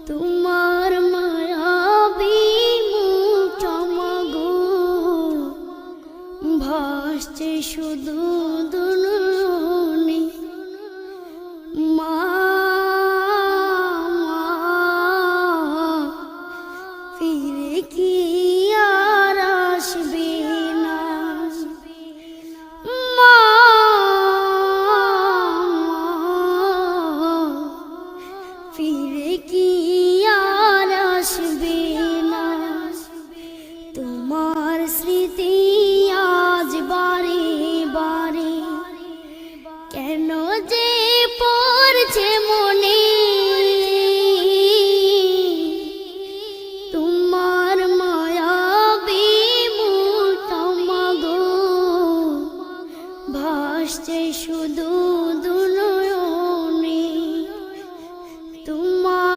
তোমার মায়াবী মুখ চমগো ভাসছে শুধু দুলুনি মা ফিরে কি আর আসবে না মা ফিরে কি